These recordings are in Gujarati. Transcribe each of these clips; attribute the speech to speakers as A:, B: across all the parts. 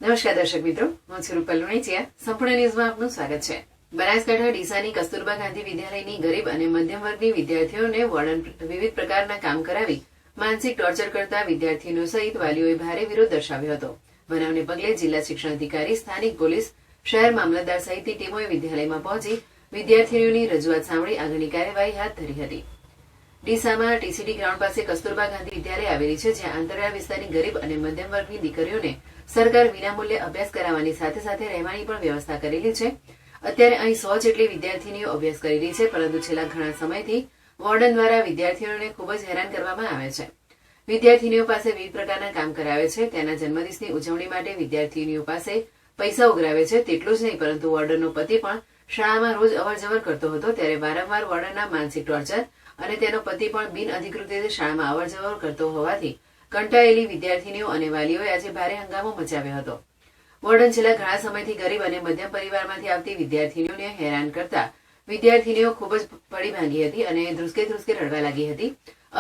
A: નમસ્કાર દર્શક મિત્રો, હું છું રૂપલ લુણીચિયા. સંપૂર્ણ ન્યૂઝમાં આપનું સ્વાગત છે. બનાસકાંઠા ડીસાની કસ્તુરબા ગાંધી વિદ્યાલયની ગરીબ અને મધ્યમ વર્ગની વિદ્યાર્થીઓને વોર્ડન વિવિધ પ્રકારના કામ કરાવી માનસિક ટોર્ચર કરતા વિદ્યાર્થીઓ સહિત વાલીઓએ ભારે વિરોધ દર્શાવ્યો હતો. બનાવને પગલે જિલ્લા શિક્ષણ અધિકારી, સ્થાનિક પોલીસ, શહેર મામલતદાર સહિતની ટીમોએ વિદ્યાલયમાં પહોંચી વિદ્યાર્થીઓની રજૂઆત સાંભળી આગળની કાર્યવાહી હાથ ધરી હતી. ડીસામાં ટીસીડી ગ્રાઉન્ડ પાસે કસ્તુરબા ગાંધી વિદ્યાલય આવેલી છે, જ્યાં અંતરિયાળ વિસ્તારની ગરીબ અને મધ્યમ વર્ગની દીકરીઓને સરકાર વિનામૂલ્યે અભ્યાસ કરાવવાની સાથે સાથે રહેવાની પણ વ્યવસ્થા કરેલી છે. અત્યારે અહીં 100 જેટલી વિદ્યાર્થીનીઓ અભ્યાસ કરી રહી છે, પરંતુ છેલ્લા ઘણા સમયથી વોર્ડન દ્વારા વિદ્યાર્થીઓને ખૂબ જ હેરાન કરવામાં આવે છે. વિદ્યાર્થીનીઓ પાસે વિવિધ પ્રકારના કામ કરાવે છે. તેના જન્મદિવસની ઉજવણી માટે વિદ્યાર્થીનીઓ પાસે પૈસા ઉઘરાવે છે. તેટલું જ નહીં, પરંતુ વોર્ડનનો પતિ પણ શાળામાં રોજ અવરજવર કરતો હતો. ત્યારે વારંવાર વોર્ડનના માનસિક ટોર્ચર અને તેનો પતિ પણ બિનઅધિકૃત રીતે શાળામાં અવરજવર કરતો હોવાથી કંટાળેલી વિદ્યાર્થીનીઓ અને વાલીઓએ આજે ભારે હંગામો મચાવ્યો હતો. વોર્ડન છેલ્લા ઘણા સમયથી ગરીબ અને મધ્યમ પરિવારમાંથી આવતી વિદ્યાર્થીનીઓને હેરાન કરતા વિદ્યાર્થીનીઓ ખૂબ જ પડી ભાંગી હતી અને ધ્રુસકે ધ્રુસકે રડવા લાગી હતી.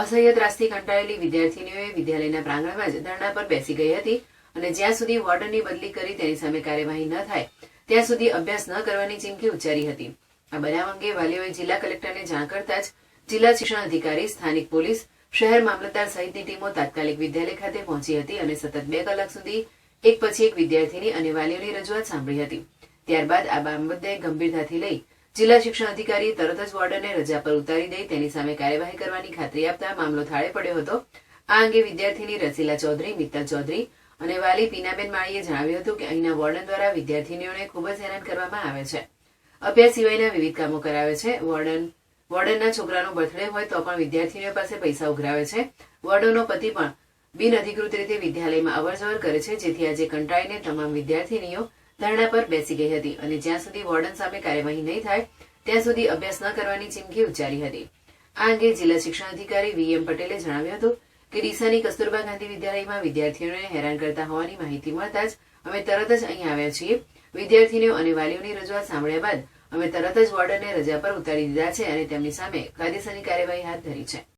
A: અસહ્ય ત્રાસથી કંટાળેલી વિદ્યાર્થીનીઓએ વિદ્યાલયના પ્રાંગણમાં જ ધરણા પર બેસી ગઈ હતી અને જ્યાં સુધી વોર્ડનની બદલી કરી તેની સામે કાર્યવાહી ન થાય ત્યાં સુધી અભ્યાસ ન કરવાની ચીમકી ઉચ્ચારી હતી. આ બનાવ અંગે વાલીઓએ જિલ્લા કલેક્ટરને જાણ કરતા જ જિલ્લા શિક્ષણ અધિકારી, સ્થાનિક પોલીસ, શહેર મામલતદાર સહિતની ટીમો તાત્કાલિક વિદ્યાલય ખાતે પહોંચી હતી અને સતત 2 કલાક સુધી એક પછી એક વિદ્યાર્થીની અને વાલીઓની રજૂઆત સાંભળી હતી. ત્યારબાદ આ બાબતે ગંભીરતાથી લઈ જિલ્લા શિક્ષણ અધિકારીએ તરત જ વોર્ડનને રજા પર ઉતારી દઈ તેની સામે કાર્યવાહી કરવાની ખાતરી આપતા મામલો થાળે પડ્યો હતો. આ અંગે વિદ્યાર્થીની રસીલા ચૌધરી, મિત્તલ ચૌધરી અને વાલી પીનાબેન માળીએ જણાવ્યું હતું કે અહીંના વોર્ડન દ્વારા વિદ્યાર્થીનીઓને ખૂબ જ હેરાન કરવામાં આવે છે. અભ્યાસ સિવાયના વિવિધ કામો કરાવે છે. વોર્ડનના છોકરાનો બર્થડે હોય તો પણ વિદ્યાર્થીનીઓ પાસે પૈસા ઉઘરાવે છે. વોર્ડનનો પતિ પણ બિનઅધિકૃત રીતે વિદ્યાલયમાં અવરજવર કરે છે, જેથી આજે કંટાળીને તમામ વિદ્યાર્થીનીઓ ધરણા પર બેસી ગઈ હતી અને જ્યાં સુધી વોર્ડન સામે કાર્યવાહી નહીં થાય ત્યાં સુધી અભ્યાસ ન કરવાની ચીમકી ઉચ્ચારી હતી. આ અંગે જિલ્લા શિક્ષણ અધિકારી VM પટેલે જણાવ્યું હતું કે ડીસાની કસ્તુરબા ગાંધી વિદ્યાલયમાં વિદ્યાર્થીઓને હેરાન કરતા હોવાની માહિતી મળતા જ અમે તરત જ અહીં આવ્યા છીએ. વિદ્યાર્થીનીઓ અને વાલીઓની રજૂઆત સાંભળ્યા બાદ અમે તરત જ વોર્ડનને રજા પર ઉતારી દીધા છે અને તેમની સામે કાયદેસરની કાર્યવાહી હાથ ધરી છે.